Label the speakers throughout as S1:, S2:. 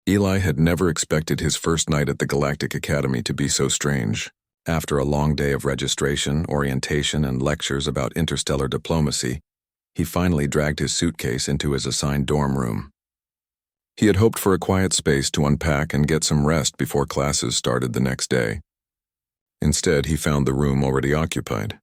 S1: Eli had never expected his first night at the Galactic Academy to be so strange. After a long day of registration, orientation, and lectures about interstellar diplomacy, he finally dragged his suitcase into his assigned dorm room. He had hoped for a quiet space to unpack and get some rest before classes started the next day. Instead, he found the room already occupied.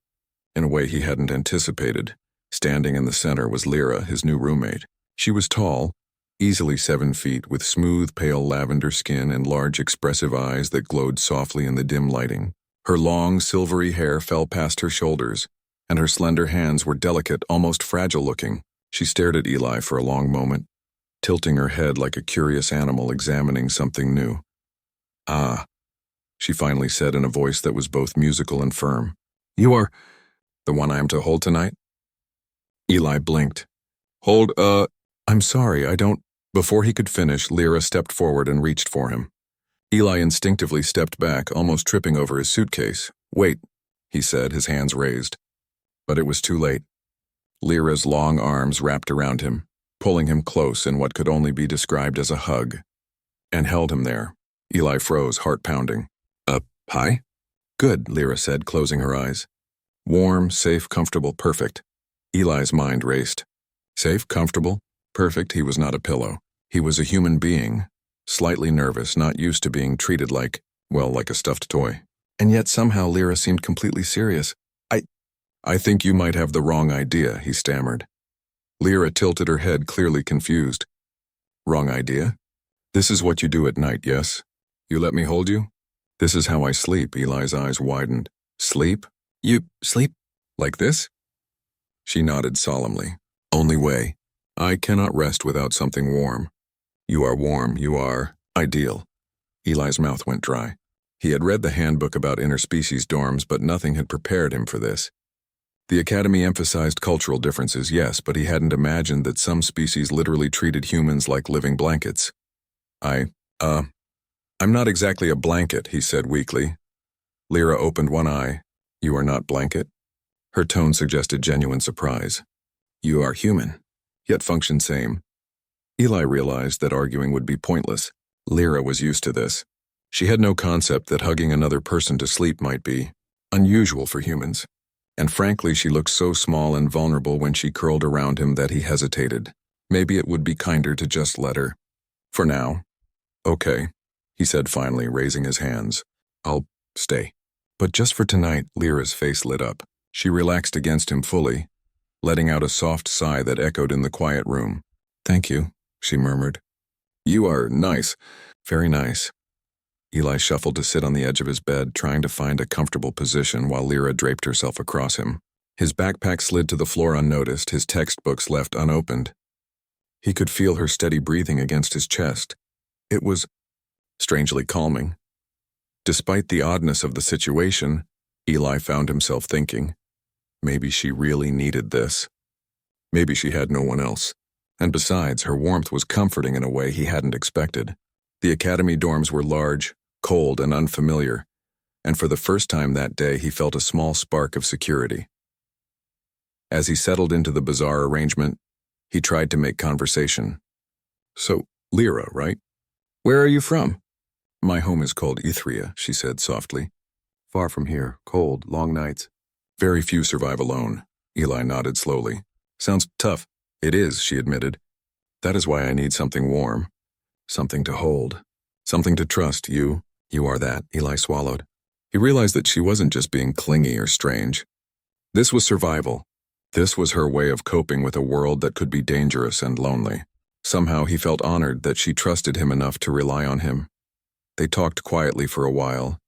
S1: In a way he hadn't anticipated, standing in the center was Lyra, his new roommate. She was tall, easily 7 feet, with smooth, pale lavender skin and large, expressive eyes that glowed softly in the dim lighting. Her long, silvery hair fell past her shoulders, and her slender hands were delicate, almost fragile-looking. She stared at Eli for a long moment, tilting her head like a curious animal examining something new. "Ah," she finally said in a voice that was both musical and firm. "You are the one I am to hold tonight?" Eli blinked. "Hold, I'm sorry, I don't—" Before he could finish, Lyra stepped forward and reached for him. Eli instinctively stepped back, almost tripping over his suitcase. "Wait," he said, his hands raised. But it was too late. Lyra's long arms wrapped around him, pulling him close in what could only be described as a hug, and held him there. Eli froze, heart pounding. Hi?" "Good," Lyra said, closing her eyes. "Warm, safe, comfortable, perfect." Eli's mind raced. Safe, comfortable, perfect. He was not a pillow. He was a human being, slightly nervous, not used to being treated like a stuffed toy. And yet somehow Lyra seemed completely serious. I think you might have the wrong idea," he stammered. Lyra tilted her head, clearly confused. "Wrong idea? This is what you do at night, yes? You let me hold you? This is how I sleep." Eli's eyes widened. "Sleep? You sleep like this?" She nodded solemnly. "Only way. I cannot rest without something warm. You are warm, you are ideal." Eli's mouth went dry. He had read the handbook about interspecies dorms, but nothing had prepared him for this. The academy emphasized cultural differences, yes, but he hadn't imagined that some species literally treated humans like living blankets. I'm not exactly a blanket," he said weakly. Lyra opened one eye. "You are not blanket?" Her tone suggested genuine surprise. "You are human, yet function same." Eli realized that arguing would be pointless. Lyra was used to this. She had no concept that hugging another person to sleep might be unusual for humans. And frankly, she looked so small and vulnerable when she curled around him that he hesitated. Maybe it would be kinder to just let her. "For now." "Okay," he said finally, raising his hands. "I'll stay." But just for tonight, Lyra's face lit up. She relaxed against him fully, letting out a soft sigh that echoed in the quiet room. "Thank you," she murmured. "You are nice. Very nice." Eli shuffled to sit on the edge of his bed, trying to find a comfortable position while Lyra draped herself across him. His backpack slid to the floor unnoticed, his textbooks left unopened. He could feel her steady breathing against his chest. It was strangely calming. Despite the oddness of the situation, Eli found himself thinking, maybe she really needed this. Maybe she had no one else. And besides, her warmth was comforting in a way he hadn't expected. The academy dorms were large, cold, and unfamiliar, and for the first time that day he felt a small spark of security. As he settled into the bizarre arrangement, he tried to make conversation. "So, Lyra, right? Where are you from?" "My home is called Ithria," she said softly. "Far from here, cold, long nights. Very few survive alone." Eli nodded slowly. "Sounds tough." "It is," she admitted. "That is why I need something warm. Something to hold. Something to trust. You are that." Eli swallowed. He realized that she wasn't just being clingy or strange. This was survival. This was her way of coping with a world that could be dangerous and lonely. Somehow he felt honored that she trusted him enough to rely on him. They talked quietly for a while,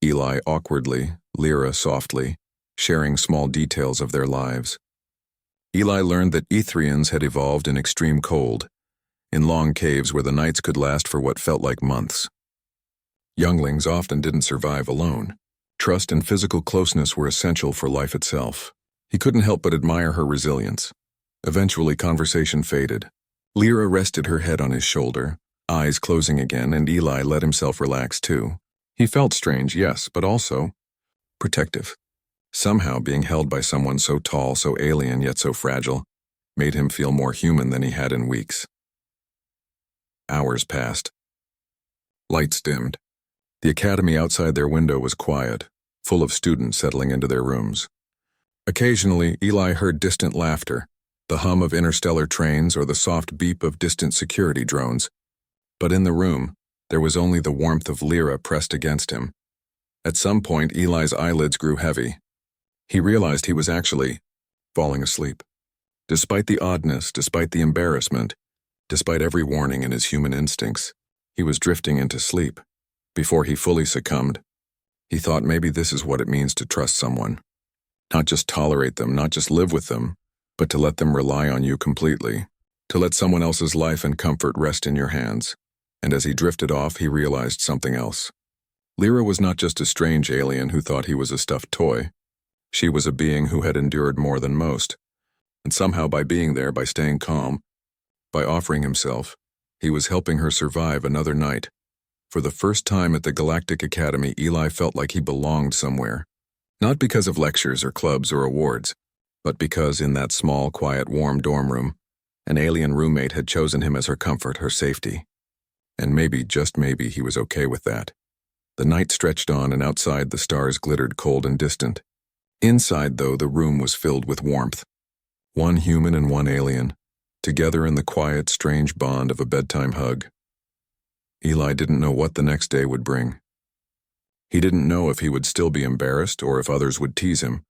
S1: Eli awkwardly, Lyra softly, sharing small details of their lives. Eli learned that Ithrians had evolved in extreme cold, in long caves where the nights could last for what felt like months. Younglings often didn't survive alone. Trust and physical closeness were essential for life itself. He couldn't help but admire her resilience. Eventually, conversation faded. Lyra rested her head on his shoulder, eyes closing again, and Eli let himself relax too. He felt strange, yes, but also protective. Somehow being held by someone so tall, so alien, yet so fragile, made him feel more human than he had in weeks. Hours passed. Lights dimmed. The academy outside their window was quiet, full of students settling into their rooms. Occasionally, Eli heard distant laughter, the hum of interstellar trains or the soft beep of distant security drones. But in the room, there was only the warmth of Lyra pressed against him. At some point, Eli's eyelids grew heavy. He realized he was actually falling asleep. Despite the oddness, despite the embarrassment, despite every warning in his human instincts, he was drifting into sleep. Before he fully succumbed, he thought maybe this is what it means to trust someone. Not just tolerate them, not just live with them, but to let them rely on you completely, to let someone else's life and comfort rest in your hands. And as he drifted off, he realized something else. Lyra was not just a strange alien who thought he was a stuffed toy. She was a being who had endured more than most. And somehow by being there, by staying calm, by offering himself, he was helping her survive another night. For the first time at the Galactic Academy, Eli felt like he belonged somewhere. Not because of lectures or clubs or awards, but because in that small, quiet, warm dorm room, an alien roommate had chosen him as her comfort, her safety. And maybe, just maybe, he was okay with that. The night stretched on, and outside the stars glittered cold and distant. Inside, though, the room was filled with warmth. One human and one alien, together in the quiet, strange bond of a bedtime hug. Eli didn't know what the next day would bring. He didn't know if he would still be embarrassed, or if others would tease him,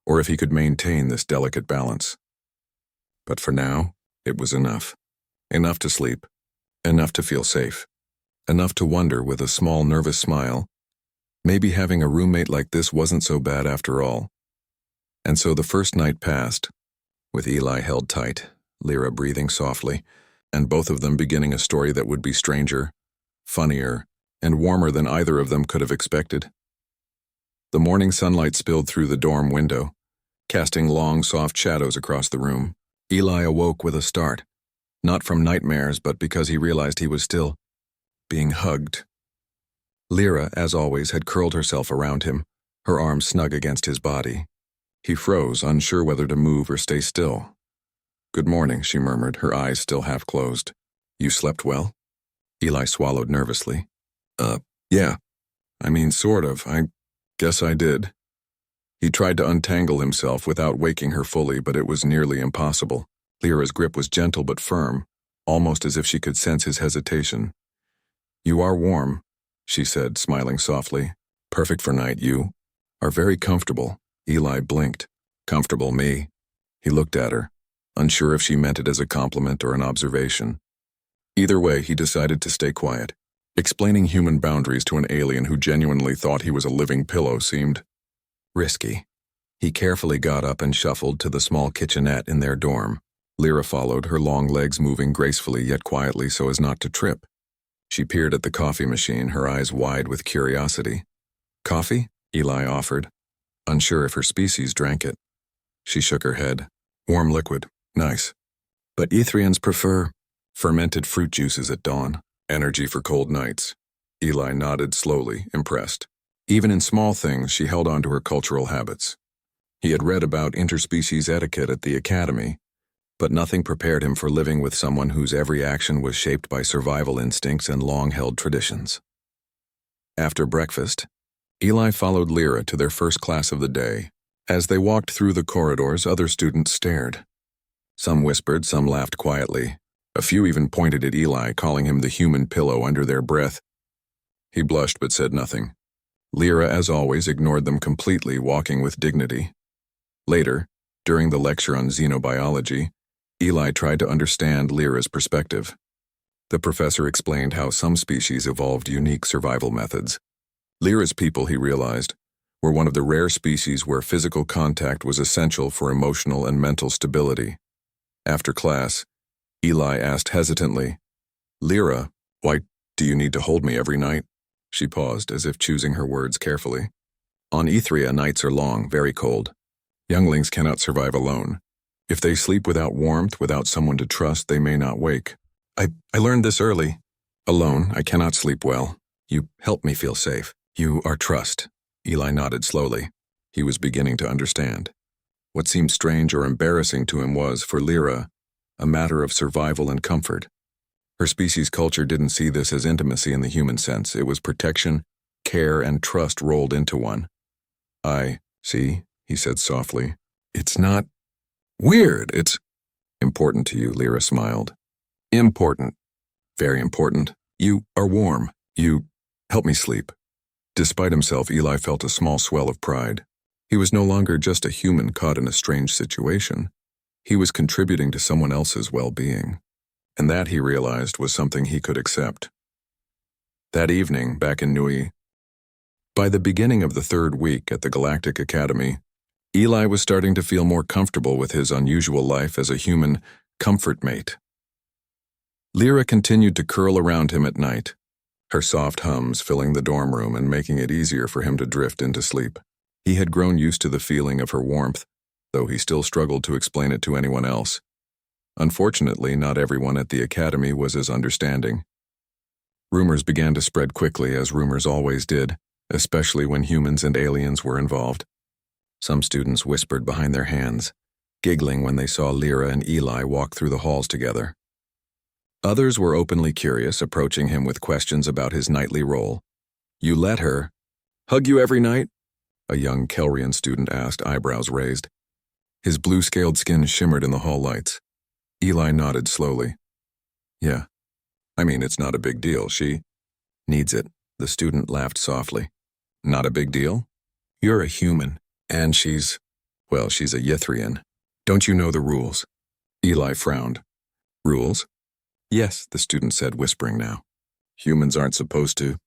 S1: or if he could maintain this delicate balance. But for now, it was enough. Enough to sleep. Enough to feel safe. Enough to wonder with a small nervous smile, maybe having a roommate like this wasn't so bad after all. And so the first night passed, with Eli held tight, Lyra breathing softly, and both of them beginning a story that would be stranger, funnier, and warmer than either of them could have expected. The morning sunlight spilled through the dorm window, casting long, soft shadows across the room. Eli awoke with a start, not from nightmares, but because he realized he was still being hugged. Lyra, as always, had curled herself around him, her arms snug against his body. He froze, unsure whether to move or stay still. "Good morning," she murmured, her eyes still half closed. "You slept well?" Eli swallowed nervously. Yeah. I mean, sort of. I guess I did." He tried to untangle himself without waking her fully, but it was nearly impossible. Lyra's grip was gentle but firm, almost as if she could sense his hesitation. "You are warm," she said, smiling softly. "Perfect for night. You are very comfortable." Eli blinked. "Comfortable, me?" He looked at her, unsure if she meant it as a compliment or an observation. Either way, he decided to stay quiet. Explaining human boundaries to an alien who genuinely thought he was a living pillow seemed risky. He carefully got up and shuffled to the small kitchenette in their dorm. Lyra followed, her long legs moving gracefully yet quietly so as not to trip. She peered at the coffee machine, her eyes wide with curiosity. "Coffee?" Eli offered, unsure if her species drank it. She shook her head. "Warm liquid. Nice. But Etherians prefer fermented fruit juices at dawn. Energy for cold nights." Eli nodded slowly, impressed. Even in small things, she held on to her cultural habits. He had read about interspecies etiquette at the academy, but nothing prepared him for living with someone whose every action was shaped by survival instincts and long-held traditions. After breakfast, Eli followed Lyra to their first class of the day. As they walked through the corridors, other students stared. Some whispered, some laughed quietly. A few even pointed at Eli, calling him the human pillow under their breath. He blushed but said nothing. Lyra, as always, ignored them completely, walking with dignity. Later, during the lecture on xenobiology, Eli tried to understand Lyra's perspective. The professor explained how some species evolved unique survival methods. Lyra's people, he realized, were one of the rare species where physical contact was essential for emotional and mental stability. After class, Eli asked hesitantly, "Lyra, why do you need to hold me every night?" She paused, as if choosing her words carefully. "On Ethria, nights are long, very cold. Younglings cannot survive alone. If they sleep without warmth, without someone to trust, they may not wake. I learned this early. Alone, I cannot sleep well. You help me feel safe. You are trust." Eli nodded slowly. He was beginning to understand. What seemed strange or embarrassing to him was, for Lyra, a matter of survival and comfort. Her species' culture didn't see this as intimacy in the human sense. It was protection, care, and trust rolled into one. "I see," he said softly. "It's not weird. It's important to you," Lyra smiled. "Important. Very important. You are warm. You help me sleep." Despite himself, Eli felt a small swell of pride. He was no longer just a human caught in a strange situation. He was contributing to someone else's well-being. And that, he realized, was something he could accept. That evening, back in Nui, by the beginning of the third week at the Galactic Academy, Eli was starting to feel more comfortable with his unusual life as a human comfort mate. Lyra continued to curl around him at night, her soft hums filling the dorm room and making it easier for him to drift into sleep. He had grown used to the feeling of her warmth, though he still struggled to explain it to anyone else. Unfortunately, not everyone at the academy was as understanding. Rumors began to spread quickly, as rumors always did, especially when humans and aliens were involved. Some students whispered behind their hands, giggling when they saw Lyra and Eli walk through the halls together. Others were openly curious, approaching him with questions about his nightly role. "You let her hug you every night?" a young Kelrian student asked, eyebrows raised. His blue-scaled skin shimmered in the hall lights. Eli nodded slowly. "Yeah. I mean, it's not a big deal. She needs it." The student laughed softly. "Not a big deal? You're a human, and she's a Ythrian. Don't you know the rules?" Eli frowned. "Rules?" "Yes," the student said, whispering now. "Humans aren't supposed to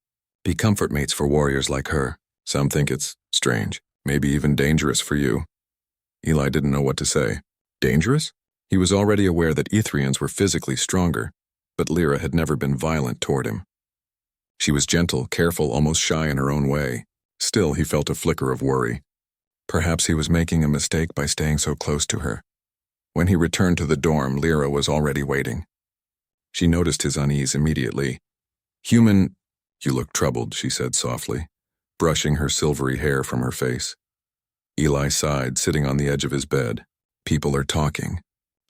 S1: be comfort mates for warriors like her. Some think it's strange, maybe even dangerous for you." Eli didn't know what to say. Dangerous? He was already aware that Ythrians were physically stronger, but Lyra had never been violent toward him. She was gentle, careful, almost shy in her own way. Still, he felt a flicker of worry. Perhaps he was making a mistake by staying so close to her. When he returned to the dorm, Lyra was already waiting. She noticed his unease immediately. "Human, you look troubled," she said softly, brushing her silvery hair from her face. Eli sighed, sitting on the edge of his bed. "People are talking.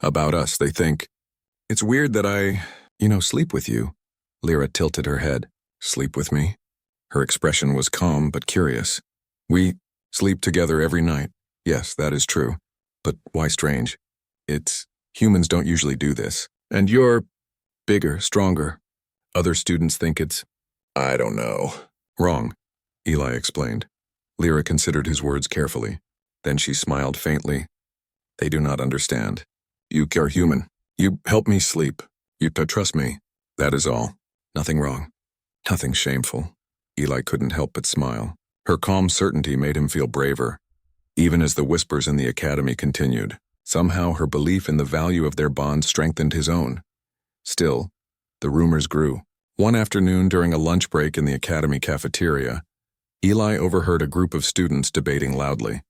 S1: About us, they think. It's weird that I sleep with you." Lyra tilted her head. "Sleep with me?" Her expression was calm but curious. "We sleep together every night. Yes, that is true. But why strange? Humans don't usually do this. And you're bigger, stronger. Other students think it's, I don't know." "Wrong," Eli explained. Lyra considered his words carefully. Then she smiled faintly. "They do not understand. You are human. You help me sleep. You trust me. That is all. Nothing wrong. Nothing shameful." Eli couldn't help but smile. Her calm certainty made him feel braver. Even as the whispers in the academy continued, somehow her belief in the value of their bond strengthened his own. Still, the rumors grew. One afternoon during a lunch break in the academy cafeteria, Eli overheard a group of students debating loudly.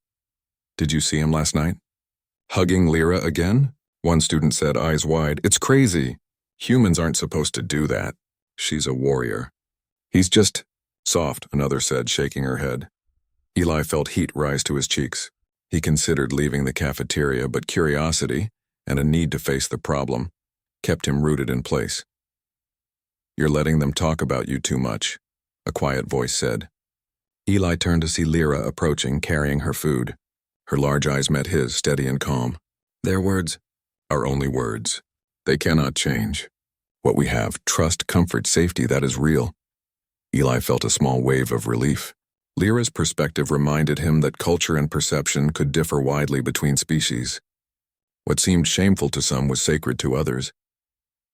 S1: "Did you see him last night?" "Hugging Lyra again?" One student said, eyes wide. "It's crazy. Humans aren't supposed to do that. She's a warrior." "He's just soft," another said, shaking her head. Eli felt heat rise to his cheeks. He considered leaving the cafeteria, but curiosity, and a need to face the problem, kept him rooted in place. "You're letting them talk about you too much," a quiet voice said. Eli turned to see Lyra approaching, carrying her food. Her large eyes met his, steady and calm. "Their words are only words. They cannot change. What we have, trust, comfort, safety, that is real." Eli felt a small wave of relief. Lyra's perspective reminded him that culture and perception could differ widely between species. What seemed shameful to some was sacred to others.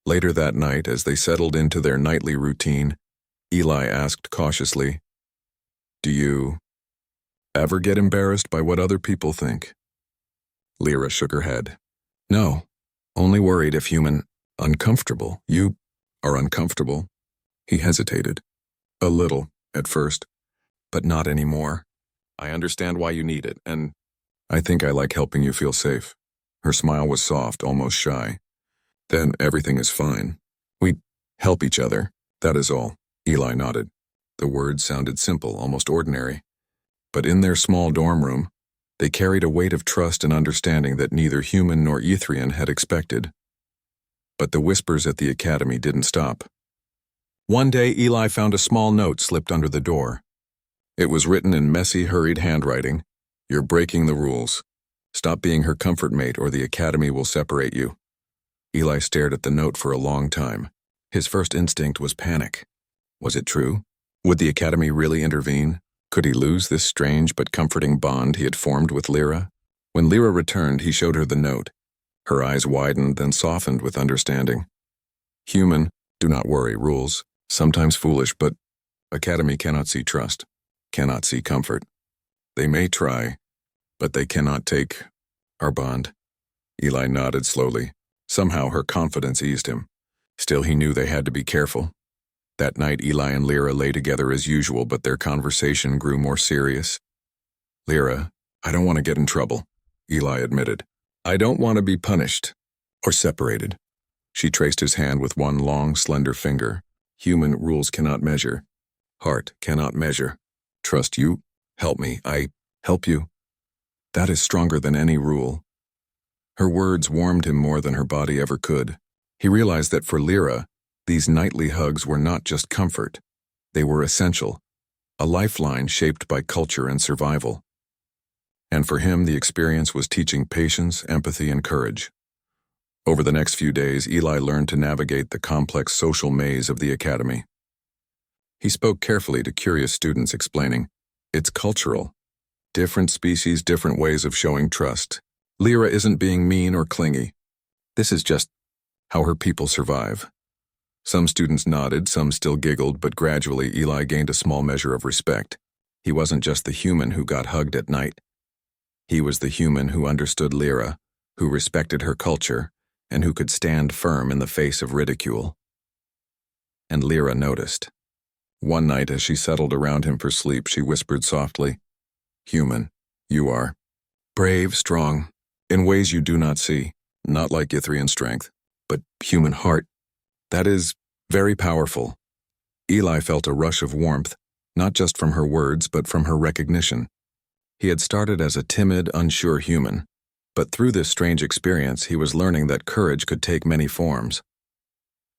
S1: Later that night, as they settled into their nightly routine, Eli asked cautiously, "Do you ever get embarrassed by what other people think?" Lyra shook her head. "No, only worried if uncomfortable. You are uncomfortable." He hesitated. "A little, at first, but not anymore. I understand why you need it, and I think I like helping you feel safe." Her smile was soft, almost shy. "Then everything is fine. We help each other, that is all." Eli nodded. The words sounded simple, almost ordinary. But in their small dorm room, they carried a weight of trust and understanding that neither human nor Ythrian had expected. But the whispers at the academy didn't stop. One day, Eli found a small note slipped under the door. It was written in messy, hurried handwriting. "You're breaking the rules. Stop being her comfort mate or the academy will separate you." Eli stared at the note for a long time. His first instinct was panic. Was it true? Would the academy really intervene? Could he lose this strange but comforting bond he had formed with Lyra? When Lyra returned, he showed her the note. Her eyes widened, then softened with understanding. "Human, do not worry, rules. Sometimes foolish, but academy cannot see trust, cannot see comfort. They may try, but they cannot take our bond." Eli nodded slowly. Somehow her confidence eased him. Still, he knew they had to be careful. That night, Eli and Lyra lay together as usual, but their conversation grew more serious. "Lyra, I don't want to get in trouble," Eli admitted. "I don't want to be punished or separated." She traced his hand with one long, slender finger. "Human rules cannot measure. Heart cannot measure. Trust you. Help me. I help you. That is stronger than any rule." Her words warmed him more than her body ever could. He realized that for Lyra, these nightly hugs were not just comfort. They were essential, a lifeline shaped by culture and survival. And for him, the experience was teaching patience, empathy, and courage. Over the next few days, Eli learned to navigate the complex social maze of the academy. He spoke carefully to curious students, explaining, "It's cultural. Different species, different ways of showing trust. Lyra isn't being mean or clingy. This is just how her people survive." Some students nodded, some still giggled, but gradually Eli gained a small measure of respect. He wasn't just the human who got hugged at night. He was the human who understood Lyra, who respected her culture, and who could stand firm in the face of ridicule. And Lyra noticed. One night, as she settled around him for sleep, she whispered softly, "Human, you are brave, strong, in ways you do not see, not like Ithrian strength, but human heart. That is very powerful." Eli felt a rush of warmth, not just from her words, but from her recognition. He had started as a timid, unsure human, but through this strange experience, he was learning that courage could take many forms.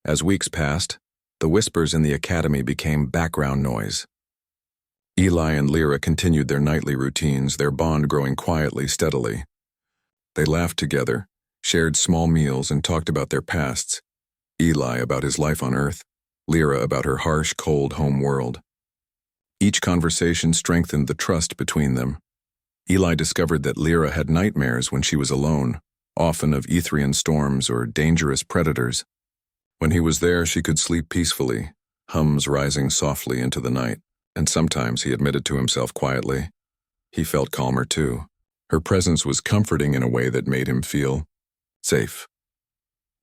S1: As weeks passed, the whispers in the academy became background noise. Eli and Lyra continued their nightly routines, their bond growing quietly, steadily. They laughed together, shared small meals, and talked about their pasts. Eli about his life on Earth, Lyra about her harsh, cold home world. Each conversation strengthened the trust between them. Eli discovered that Lyra had nightmares when she was alone, often of Ithrian storms or dangerous predators. When he was there, she could sleep peacefully, hums rising softly into the night, and sometimes, he admitted to himself quietly, he felt calmer too. Her presence was comforting in a way that made him feel safe.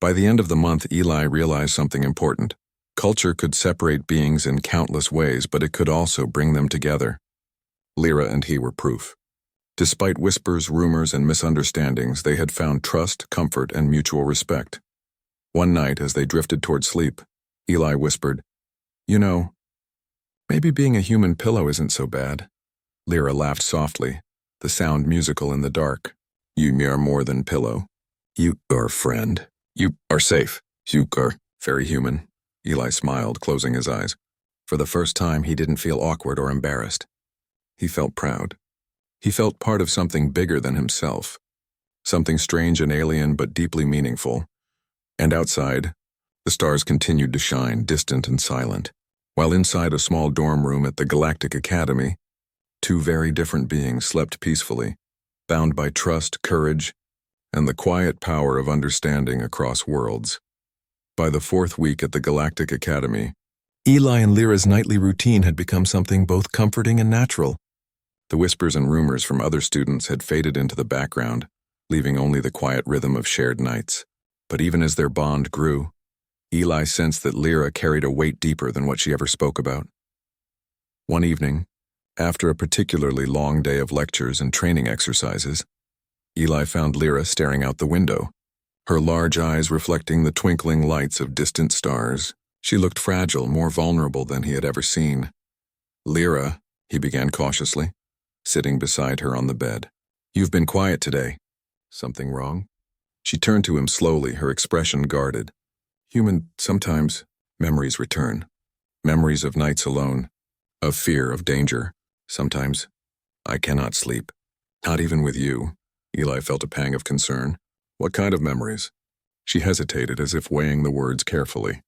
S1: By the end of the month, Eli realized something important. Culture could separate beings in countless ways, but it could also bring them together. Lyra and he were proof. Despite whispers, rumors, and misunderstandings, they had found trust, comfort, and mutual respect. One night, as they drifted toward sleep, Eli whispered, "You know, maybe being a human pillow isn't so bad." Lyra laughed softly, the sound musical in the dark. "You are more than pillow. You are friend. You are safe. You are very human." Eli smiled, closing his eyes. For the first time, he didn't feel awkward or embarrassed. He felt proud. He felt part of something bigger than himself, something strange and alien but deeply meaningful. And outside, the stars continued to shine, distant and silent, while inside a small dorm room at the Galactic Academy, two very different beings slept peacefully, bound by trust, courage, and the quiet power of understanding across worlds. By the fourth week at the Galactic Academy, Eli and Lyra's nightly routine had become something both comforting and natural. The whispers and rumors from other students had faded into the background, leaving only the quiet rhythm of shared nights. But even as their bond grew, Eli sensed that Lyra carried a weight deeper than what she ever spoke about. One evening, after a particularly long day of lectures and training exercises, Eli found Lyra staring out the window, her large eyes reflecting the twinkling lights of distant stars. She looked fragile, more vulnerable than he had ever seen. "Lyra," he began cautiously, sitting beside her on the bed. "You've been quiet today. Something wrong?" She turned to him slowly, her expression guarded. Human, sometimes, memories return. Memories of nights alone, of fear, of danger. Sometimes, I cannot sleep. Not even with you. Eli felt a pang of concern. What kind of memories? She hesitated as if weighing the words carefully.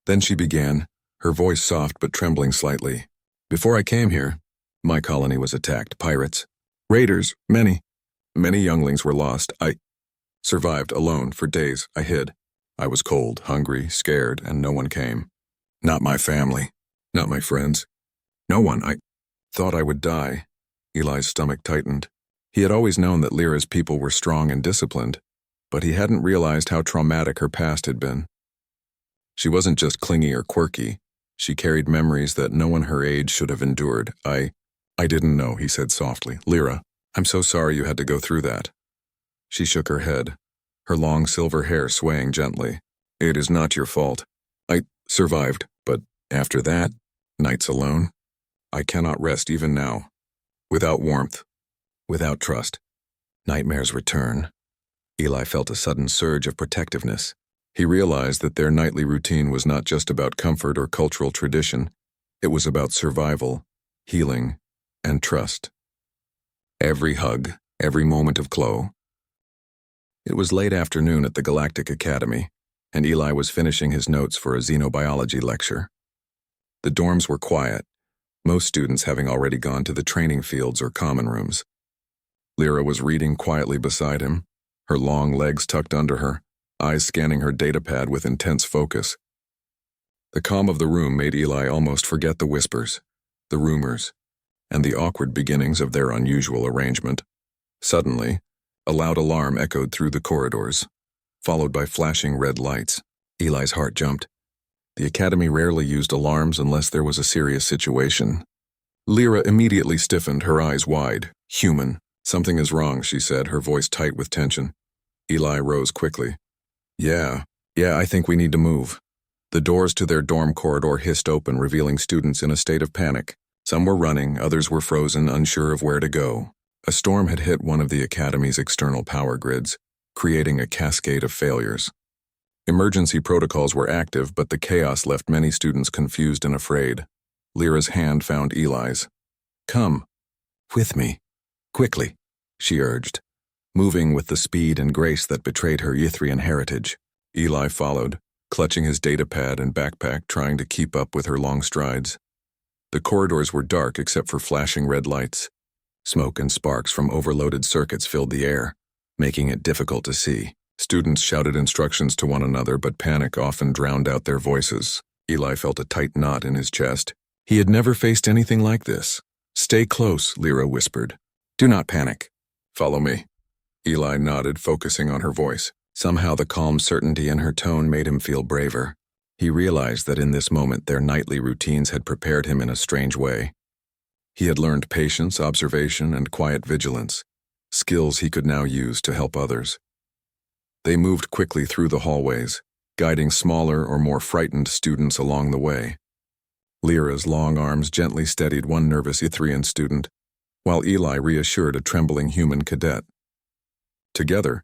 S1: Then she began, her voice soft but trembling slightly. Before I came here, my colony was attacked. Pirates. Raiders. Many younglings were lost. I survived alone for days. I hid. I was cold, hungry, scared, and no one came. Not my family. Not my friends. No one. I thought I would die. Eli's stomach tightened. He had always known that Lyra's people were strong and disciplined, but he hadn't realized how traumatic her past had been. She wasn't just clingy or quirky. She carried memories that no one her age should have endured. I didn't know, he said softly. Lyra, I'm so sorry you had to go through that. She shook her head, her long silver hair swaying gently. It is not your fault. I survived, but after that, nights alone, I cannot rest even now. Without warmth, without trust. Nightmares return. Eli felt a sudden surge of protectiveness. He realized that their nightly routine was not just about comfort or cultural tradition. It was about survival, healing, and trust. Every hug, every moment of glow. It was late afternoon at the Galactic Academy, and Eli was finishing his notes for a xenobiology lecture. The dorms were quiet, most students having already gone to the training fields or common rooms. Lyra was reading quietly beside him, her long legs tucked under her, eyes scanning her datapad with intense focus. The calm of the room made Eli almost forget the whispers, the rumors, and the awkward beginnings of their unusual arrangement. Suddenly, a loud alarm echoed through the corridors, followed by flashing red lights. Eli's heart jumped. The academy rarely used alarms unless there was a serious situation. Lyra immediately stiffened, her eyes wide. Human. Something is wrong, she said, her voice tight with tension. Eli rose quickly. Yeah, I think we need to move. The doors to their dorm corridor hissed open, revealing students in a state of panic. Some were running, others were frozen, unsure of where to go. A storm had hit one of the academy's external power grids, creating a cascade of failures. Emergency protocols were active, but the chaos left many students confused and afraid. Lyra's hand found Eli's. Come. With me. Quickly, she urged, moving with the speed and grace that betrayed her Ythrian heritage. Eli followed, clutching his datapad and backpack, trying to keep up with her long strides. The corridors were dark except for flashing red lights. Smoke and sparks from overloaded circuits filled the air, making it difficult to see. Students shouted instructions to one another, but panic often drowned out their voices. Eli felt a tight knot in his chest. He had never faced anything like this. Stay close, Lyra whispered. Do not panic. Follow me. Eli nodded, focusing on her voice. Somehow the calm certainty in her tone made him feel braver. He realized that in this moment their nightly routines had prepared him in a strange way. He had learned patience, observation, and quiet vigilance, skills he could now use to help others. They moved quickly through the hallways, guiding smaller or more frightened students along the way. Lyra's long arms gently steadied one nervous Ythrian student, while Eli reassured a trembling human cadet. Together,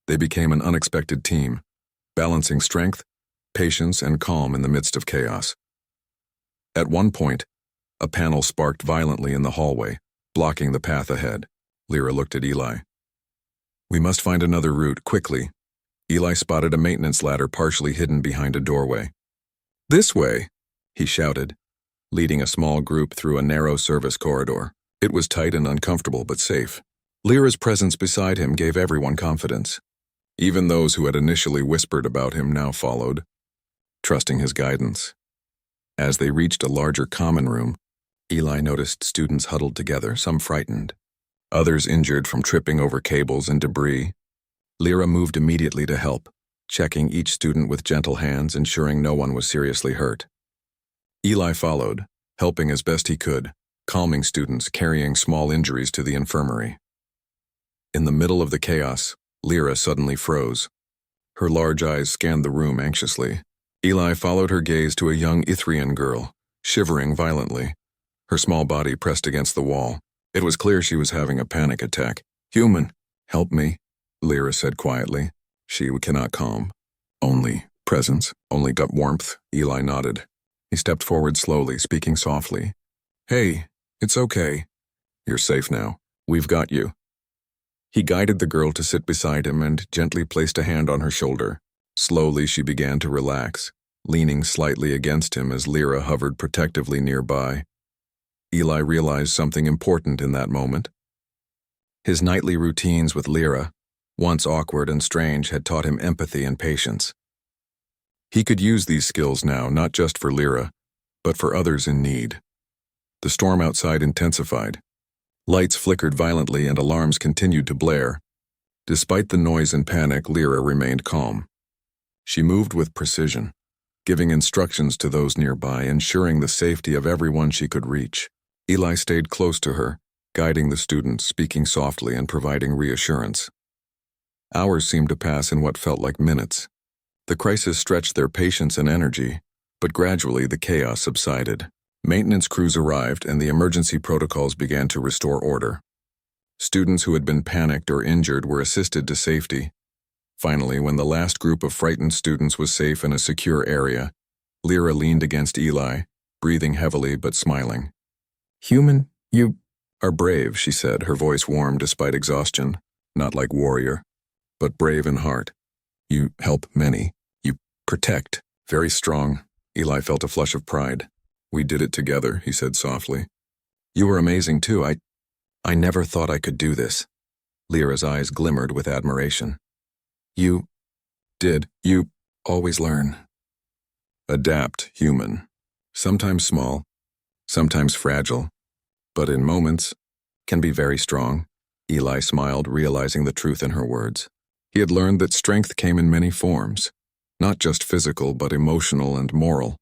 S1: they became an unexpected team, balancing strength, patience, and calm in the midst of chaos. At one point, a panel sparked violently in the hallway, blocking the path ahead. Lyra looked at Eli. We must find another route, quickly. Eli spotted a maintenance ladder partially hidden behind a doorway. This way, he shouted, leading a small group through a narrow service corridor. It was tight and uncomfortable, but safe. Lyra's presence beside him gave everyone confidence. Even those who had initially whispered about him now followed, trusting his guidance. As they reached a larger common room, Eli noticed students huddled together, some frightened, others injured from tripping over cables and debris. Lyra moved immediately to help, checking each student with gentle hands, ensuring no one was seriously hurt. Eli followed, helping as best he could, calming students, carrying small injuries to the infirmary. In the middle of the chaos, Lyra suddenly froze. Her large eyes scanned the room anxiously. Eli followed her gaze to a young Ythrian girl, shivering violently, her small body pressed against the wall. It was clear she was having a panic attack. Human, help me, Lyra said quietly. She cannot calm, only Presence, only got warmth, Eli nodded. He stepped forward slowly, speaking softly. Hey, it's okay. You're safe now. We've got you. He guided the girl to sit beside him and gently placed a hand on her shoulder. Slowly she began to relax, leaning slightly against him as Lyra hovered protectively nearby. Eli realized something important in that moment. His nightly routines with Lyra, once awkward and strange, had taught him empathy and patience. He could use these skills now, not just for Lyra, but for others in need. The storm outside intensified. Lights flickered violently and alarms continued to blare. Despite the noise and panic, Lyra remained calm. She moved with precision, giving instructions to those nearby, ensuring the safety of everyone she could reach. Eli stayed close to her, guiding the students, speaking softly and providing reassurance. Hours seemed to pass in what felt like minutes. The crisis stretched their patience and energy, but gradually the chaos subsided. Maintenance crews arrived and the emergency protocols began to restore order. Students who had been panicked or injured were assisted to safety. Finally, when the last group of frightened students was safe in a secure area, Lyra leaned against Eli, breathing heavily but smiling. "Human, you are brave," she said, her voice warm despite exhaustion, not like warrior, but brave in heart. "You help many. You protect. Very strong." Eli felt a flush of pride. "We did it together," he said softly. "You were amazing too. I never thought I could do this." Lyra's eyes glimmered with admiration. "You always learn." Adapt, human. Sometimes small, sometimes fragile, but in moments can be very strong. Eli smiled, realizing the truth in her words. He had learned that strength came in many forms, not just physical but emotional and moral.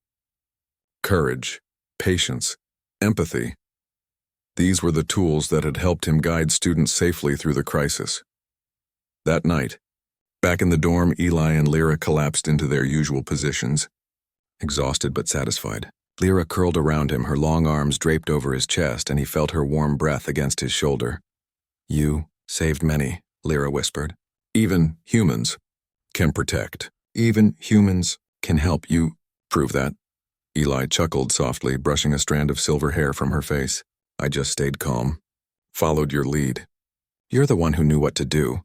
S1: Courage, patience, empathy. These were the tools that had helped him guide students safely through the crisis. That night, back in the dorm, Eli and Lyra collapsed into their usual positions, exhausted but satisfied. Lyra curled around him, her long arms draped over his chest, and he felt her warm breath against his shoulder. "You saved many," Lyra whispered. "Even humans can protect. Even humans can help you prove that." Eli chuckled softly, brushing a strand of silver hair from her face. "I just stayed calm. Followed your lead. You're the one who knew what to do."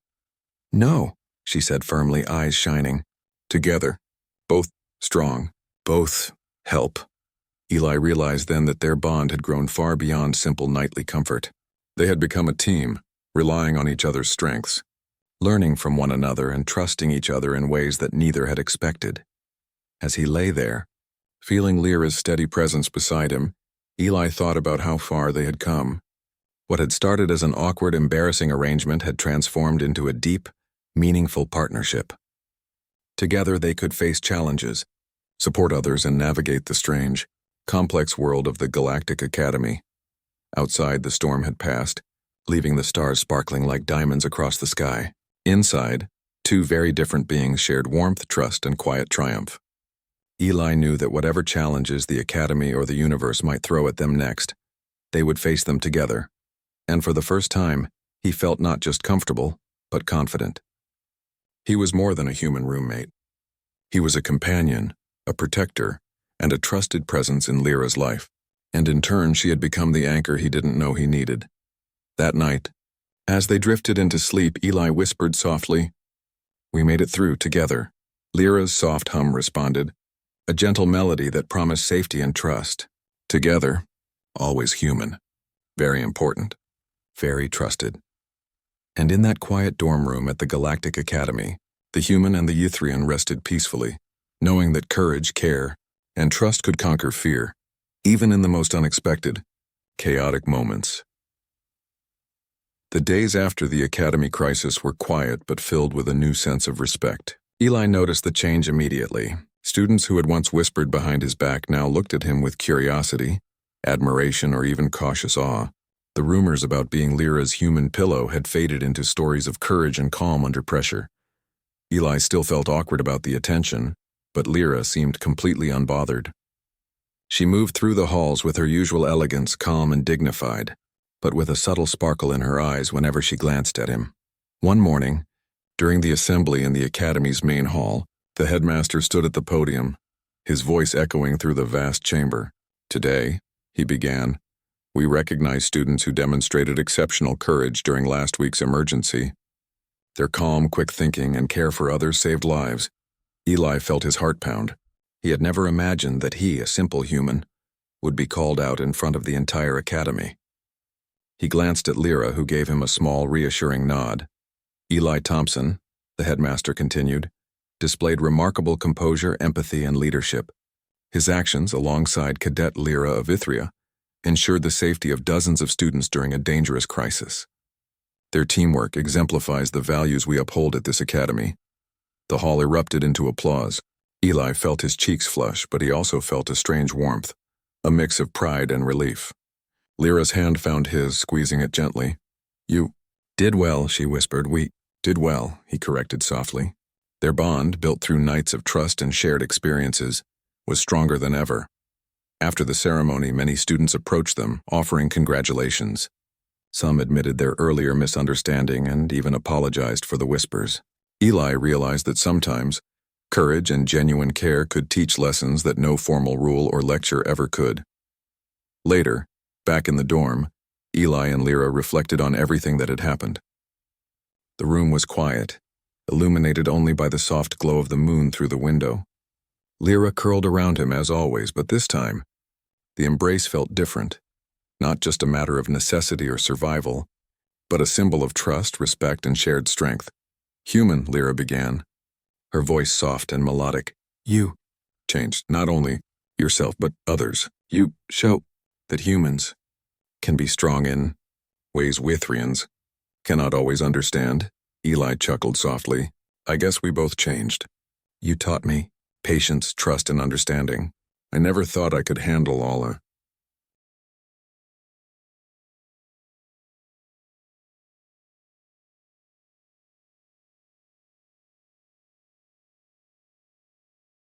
S1: "No," she said firmly, eyes shining. "Together. Both strong. Both help." Eli realized then that their bond had grown far beyond simple nightly comfort. They had become a team, relying on each other's strengths, learning from one another and trusting each other in ways that neither had expected. As he lay there, feeling Lyra's steady presence beside him, Eli thought about how far they had come. What had started as an awkward, embarrassing arrangement had transformed into a deep, meaningful partnership. Together they could face challenges, support others, and navigate the strange, complex world of the Galactic Academy. Outside, the storm had passed, leaving the stars sparkling like diamonds across the sky. Inside, two very different beings shared warmth, trust, and quiet triumph. Eli knew that whatever challenges the Academy or the universe might throw at them next, they would face them together. And for the first time, he felt not just comfortable, but confident. He was more than a human roommate. He was a companion, a protector, and a trusted presence in Lyra's life. And in turn, she had become the anchor he didn't know he needed. That night, as they drifted into sleep, Eli whispered softly, "We made it through together." Lyra's soft hum responded, a gentle melody that promised safety and trust. Together, always human. Very important. Very trusted. And in that quiet dorm room at the Galactic Academy, the human and the Ythrian rested peacefully, knowing that courage, care, and trust could conquer fear, even in the most unexpected, chaotic moments. The days after the Academy crisis were quiet but filled with a new sense of respect. Eli noticed the change immediately. Students who had once whispered behind his back now looked at him with curiosity, admiration, or even cautious awe. The rumors about being Lyra's human pillow had faded into stories of courage and calm under pressure. Eli still felt awkward about the attention, but Lyra seemed completely unbothered. She moved through the halls with her usual elegance, calm and dignified, but with a subtle sparkle in her eyes whenever she glanced at him. One morning, during the assembly in the Academy's main hall, The headmaster stood at the podium, his voice echoing through the vast chamber. Today, he began, we recognize students who demonstrated exceptional courage during last week's emergency. Their calm, quick thinking, and care for others saved lives. Eli felt his heart pound. He had never imagined that he, a simple human, would be called out in front of the entire academy. He glanced at Lyra, who gave him a small, reassuring nod. Eli Thompson, the headmaster continued, displayed remarkable composure, empathy, and leadership. His actions, alongside Cadet Lyra of Ithria, ensured the safety of dozens of students during a dangerous crisis. Their teamwork exemplifies the values we uphold at this academy. The hall erupted into applause. Eli felt his cheeks flush, but he also felt a strange warmth, a mix of pride and relief. Lyra's hand found his, squeezing it gently. You did well, she whispered. We did well, he corrected softly. Their bond, built through nights of trust and shared experiences, was stronger than ever. After the ceremony, many students approached them, offering congratulations. Some admitted their earlier misunderstanding and even apologized for the whispers. Eli realized that sometimes, courage and genuine care could teach lessons that no formal rule or lecture ever could. Later, back in the dorm, Eli and Lyra reflected on everything that had happened. The room was quiet, illuminated only by the soft glow of the moon through the window. Lyra curled around him as always, but this time, the embrace felt different. Not just a matter of necessity or survival, but a symbol of trust, respect, and shared strength. Human, Lyra began, her voice soft and melodic. You changed not only yourself, but others. You show that humans can be strong in ways Withrians cannot always understand. Eli chuckled softly. I guess we both changed. You taught me patience, trust, and understanding. I never thought I could handle all